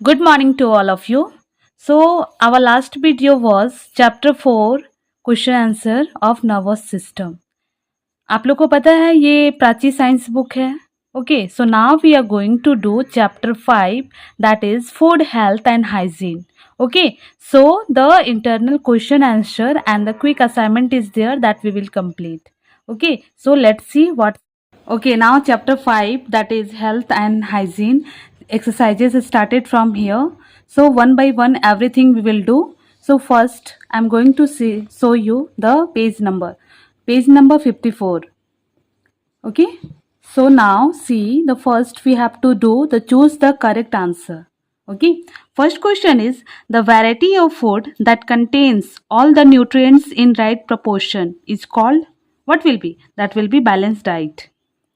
Good morning to all of you. So, our last video was chapter 4 question answer of nervous system. आप लोग को पता है ये प्राची साइंस बुक है. Okay, so now we are going to do chapter 5, that is food health and hygiene. Okay, so the internal question answer and the quick assignment is there that we will complete. Okay, so let's see what. Okay, now chapter 5, that is health and hygiene. Exercises started from here. So one by one everything we will do. So first I'm going to show you the page number. Page number 54. Okay. So now see, the first we have to do the choose the correct answer. Okay. First question is the variety of food that contains all the nutrients in right proportion is called, what will be? That will be balanced diet.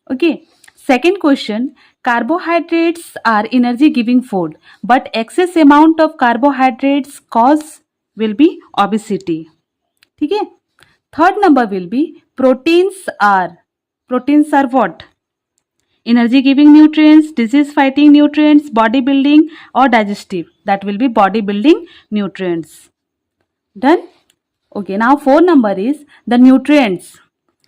Okay. Second question, carbohydrates are energy giving food, but excess amount of carbohydrates cause will be obesity. ठीक है. Third number will be proteins are what? Energy giving nutrients, disease fighting nutrients, bodybuilding or digestive. That will be bodybuilding nutrients. Done? Okay, now 4 number is the nutrients.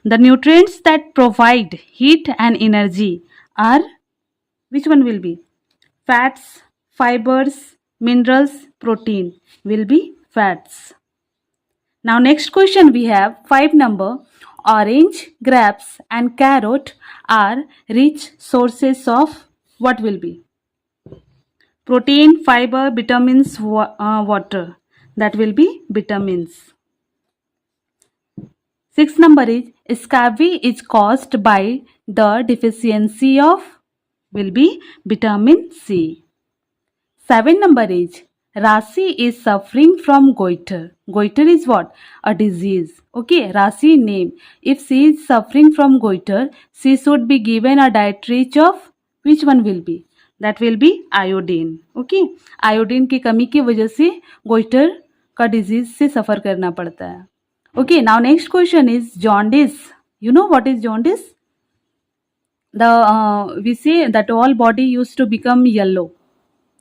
The nutrients that provide heat and energy are, which one will be? Fats, fibers, minerals, protein will be fats. Now next question we have 5 number. Orange, grapes and carrot are rich sources of, what will be? Protein, fiber, vitamins, water. That will be vitamins. 6 number is scurvy is caused by the deficiency of, will be vitamin C. 7 number is Rasi is suffering from goiter. Goiter is what? A disease. Okay, Rasi name. If she is suffering from goiter, she should be given a diet rich of, which one will be? That will be iodine. Okay, iodine की कमी की वजह से goiter का disease से सफ़र करना पड़ता है. Okay, now next question is jaundice. You know what is jaundice? We say that all body used to become yellow.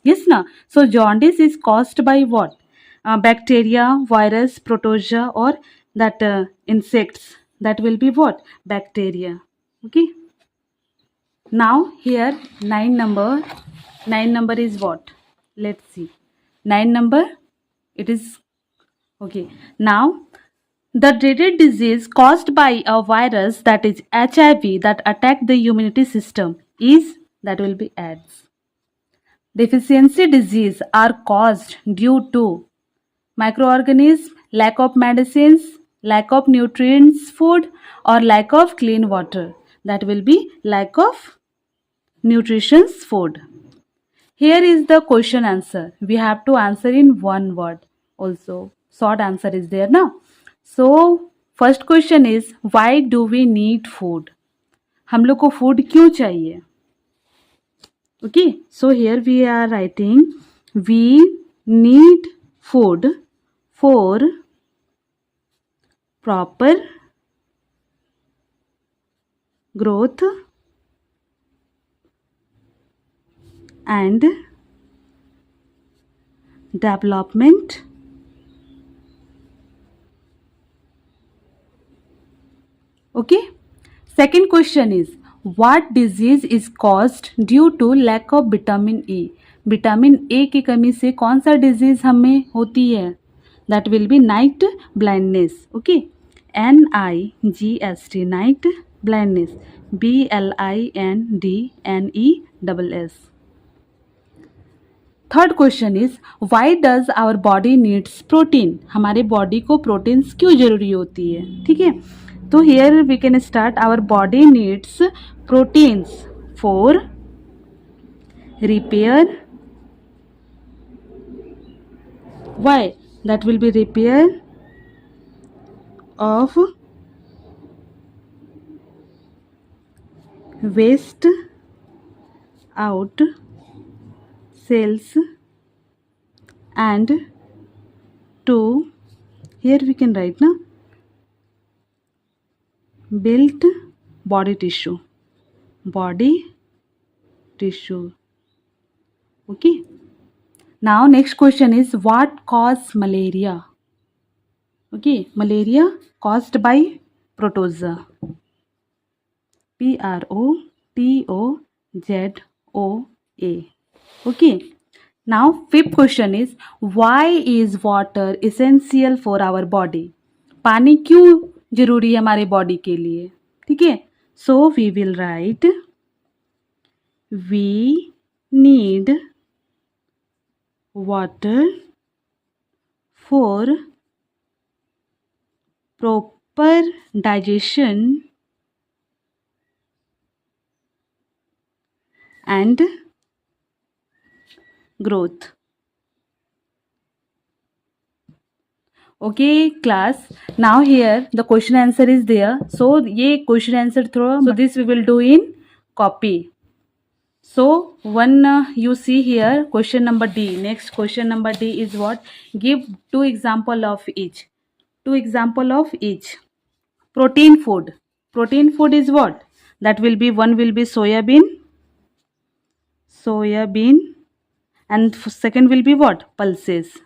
Yes, na. So jaundice is caused by what? Bacteria, virus, protozoa, or that insects. That will be what? Bacteria. Okay. Now here 9 number. 9 number is what? Let's see. 9 number. It is okay. Now the dreaded disease caused by a virus, that is HIV, that attack the immunity system is, that will be AIDS. Deficiency disease are caused due to microorganisms, lack of medicines, lack of nutrients food, or lack of clean water. That will be lack of nutritious food. Here is the question answer. We have to answer in one word also. Short answer is there now. So first question is, why do we need food? हम लोग को food क्यों चाहिए? Okay, so here we are writing, we need food for proper growth and development. Okay, second question is, what disease is caused due to lack of vitamin E? Vitamin A की कमी से कौन सा disease हमें होती है? That will be night blindness. Okay, NIGST, night blindness. BLINDNESS. Third question is, why does our body needs protein? हमारे body को प्रोटीन्स क्यों जरूरी होती है? ठीक है, तो here we can start. Our body needs proteins for repair. Why? That will be repair of waste out cells and to, here we can write na, build body tissue. Okay. Now next question is what cause malaria? Okay, malaria caused by protozoa. Protozoa. Okay. Now fifth question is why is water essential for our body? पानी क्यों जरूरी है हमारे body के लिए? ठीक है, so we will write we need water for proper digestion and growth. Okay class, now here the question answer is there, so ये question answer through, so this we will do in copy. So one you see here question number D. Next question number D is what? Give two example of each. Two example of each. Protein food. Protein food is what? That will be, one will be soybean, and second will be what? Pulses.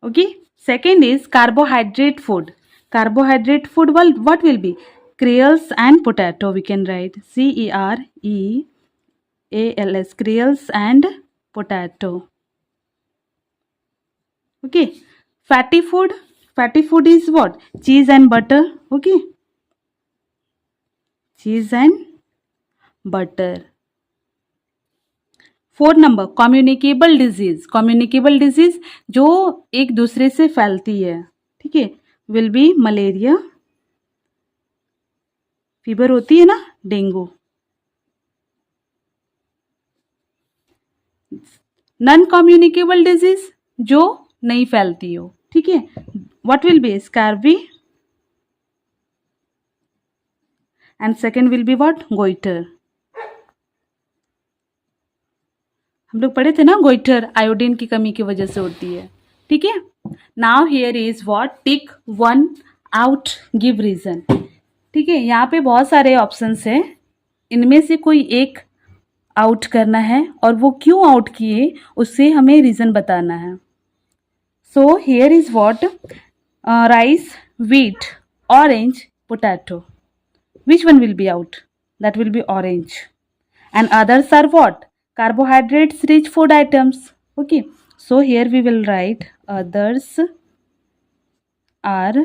Okay. Second is carbohydrate food. Carbohydrate food, well, what will be? Cereals and potato. We can write cereals, cereals and potato. Okay. Fatty food. Fatty food is what? Cheese and butter. Okay. Cheese and butter. Fourth number communicable disease. Communicable disease जो एक दूसरे से फैलती है, ठीक है, will be malaria, fever होती है ना, डेंगू. नॉन कम्युनिकेबल डिजीज जो नहीं फैलती हो, ठीक है, what will be? Scurvy and second will be what? Goitre. हम लोग पढ़े थे ना, गोइटर आयोडीन की कमी की वजह से होती है, ठीक है. Now here is what? Tick one out, give reason. ठीक है, यहाँ पे बहुत सारे ऑप्शंस हैं, इनमें से कोई एक आउट करना है और वो क्यों आउट किए उससे हमें रीजन बताना है. So here is what? Rice, wheat, orange, potato. Which one will be out? That will be orange. And others are what? Carbohydrates rich food items. Okay, so here we will write others are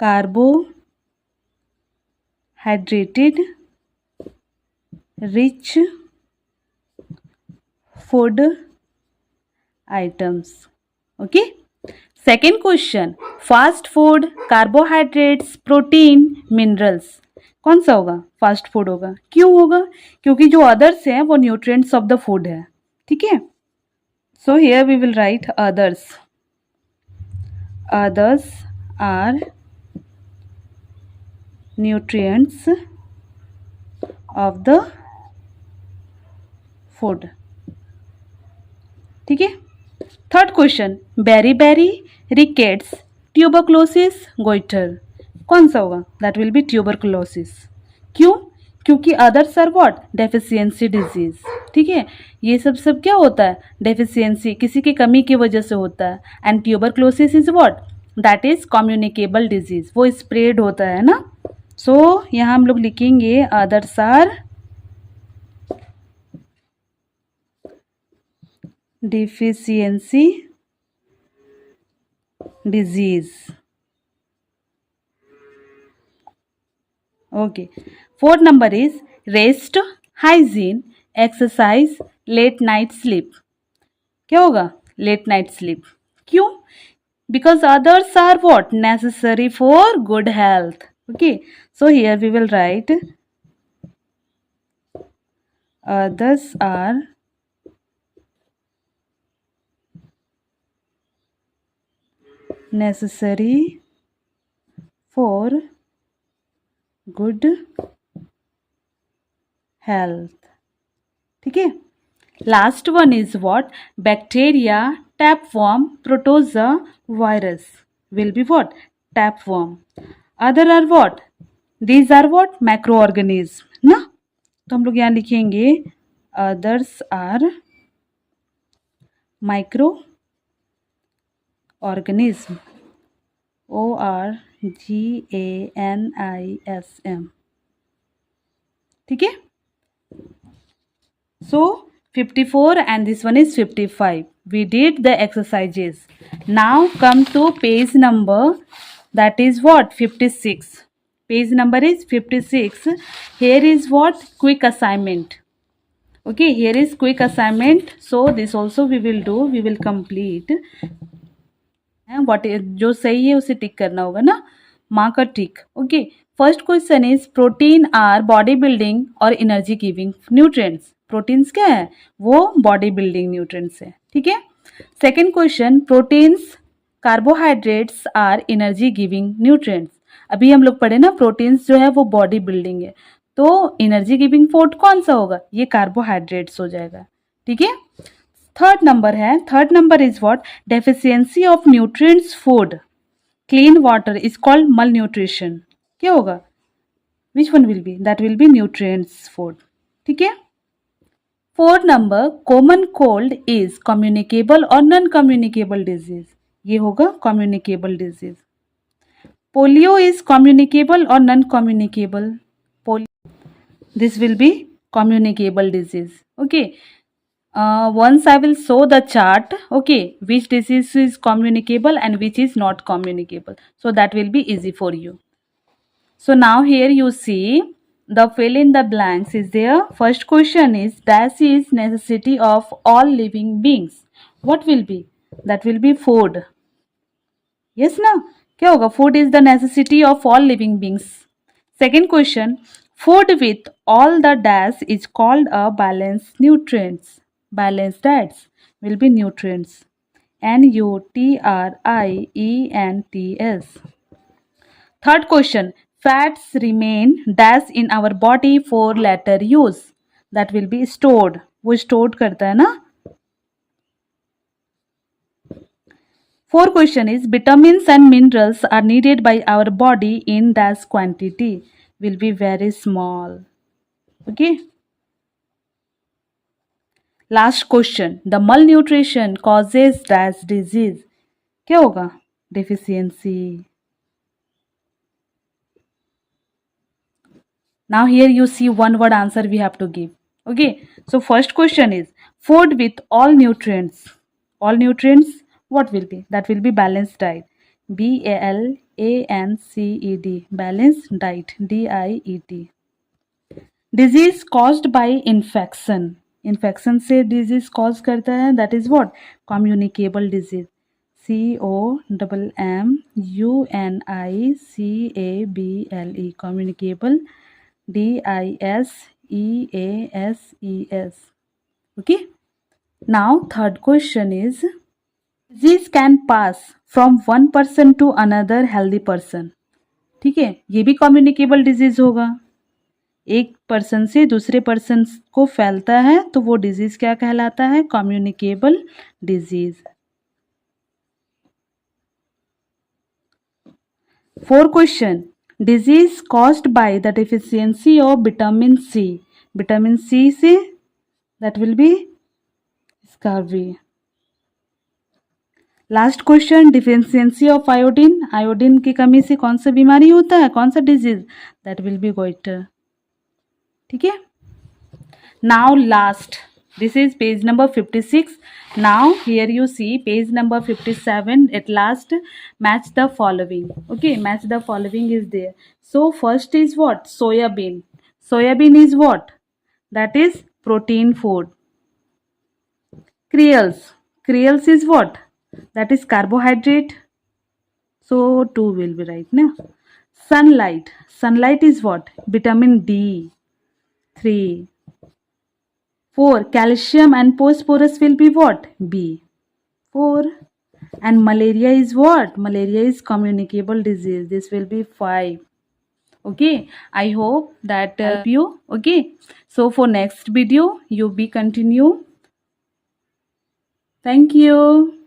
carbohydrated rich food items. Okay. Second question, fast food, carbohydrates, protein, minerals. कौन सा होगा? Fast food होगा. क्यों होगा? क्योंकि जो others हैं वो न्यूट्रिएंट्स ऑफ द फूड है, ठीक है. So here we will write others. Others are nutrients of the food, ठीक है. Third question, beriberi, rickets, tuberculosis, goitre. कौन सा होगा? That will be tuberculosis. क्यों? क्योंकि others are what? Deficiency disease, ठीक है. ये सब क्या होता है? डेफिशिएंसी, किसी की कमी की वजह से होता है. And tuberculosis is what? That is communicable disease, वो स्प्रेड होता है ना. सो यहाँ हम लोग लिखेंगे others are deficiency disease. Okay. Fourth number is rest, hygiene, exercise, late night sleep. क्या होगा? Late night sleep. क्यों? Because others are what? Necessary for good health. Okay. So here we will write others are necessary for good health. ठीक है. Last one is what? Bacteria, tapeworm, protozoa, virus will be what? Tapeworm. Other are what? These are what? Macro organism ना. तो हम लोग यहाँ लिखेंगे others are microorganism. organism. ठीक है. So 54 and this one is 55. We did the exercises. Now come to page number, that is what, 56. Page number is 56. Here is what, quick assignment. Okay, here is quick assignment. So this also we will do, we will complete. What is जो सही है उसे टिक करना होगा ना, माँ का टिक. Okay, first question is protein are body building और एनर्जी गिविंग न्यूट्रिएंट्स. प्रोटीन्स क्या है, वो बॉडी बिल्डिंग न्यूट्रिएंट्स है. ठीक है. Second question, proteins carbohydrates are energy giving nutrients. अभी हम लोग पढ़े ना, प्रोटीन्स जो है वो बॉडी बिल्डिंग है, तो एनर्जी गिविंग फूड कौन सा होगा, ये कार्बोहाइड्रेट्स हो जाएगा. ठीक है. थर्ड नंबर है, third number is what, deficiency of nutrients food clean water is called malnutrition. क्या होगा, which one will be, that will be nutrients food. ठीक है. Fourth number, common cold is communicable और non communicable disease. ये होगा communicable disease. Polio is communicable और non communicable. This will be communicable disease. Okay. Once I will show the chart, okay, which disease is communicable and which is not communicable. So that will be easy for you. So now here you see the fill in the blanks is there. First question is, dash is necessity of all living beings. What will be? That will be food. Yes na? क्या होगा, food is the necessity of all living beings. Second question, food with all the dash is called a balanced nutrients. Balanced diets will be nutrients. nutrients. Third question, fats remain dash in our body for later use. That will be stored. वो stored करता है ना. Fourth question is, vitamins and minerals are needed by our body in dash quantity. Will be very small. Okay. Last question, the malnutrition causes dash disease. क्या होगा, deficiency. Now here you see one word answer we have to give. Okay. So first question is, food with all nutrients. All nutrients, what will be? That will be balanced diet. BALANCED. Balanced diet. DIET. Disease caused by infection. Infection से disease cause करता है, that is what, communicable disease. COMMUNICABLE. Communicable. DISEASES. Okay. Now third question is, disease can pass from one person to another healthy person. ठीक है, ये भी communicable disease होगा. एक person से दूसरे पर्सन को फैलता है तो वो डिजीज क्या कहलाता है, communicable disease. Fourth question, disease caused by the deficiency of vitamin C. Vitamin C से that will be scurvy. Last question, deficiency of iodine. Iodine की कमी से कौन सा बीमारी होता है, कौन सा disease, that will be goitre. ठीक है. Now last, this is page number 56. Now here you see page number 57. At last, match the following. Okay, match the following is there. So first is what, soybean. Soybean is what, that is protein food. Cereals. Cereals is what, that is carbohydrate. So 2 will be right now. Sunlight. Sunlight is what, vitamin D. 3. 4. Calcium and phosphorus will be what, B. 4. And malaria is what, malaria is communicable disease. This will be 5. Okay, I hope that help you. Okay, so for next video you be continue. Thank you.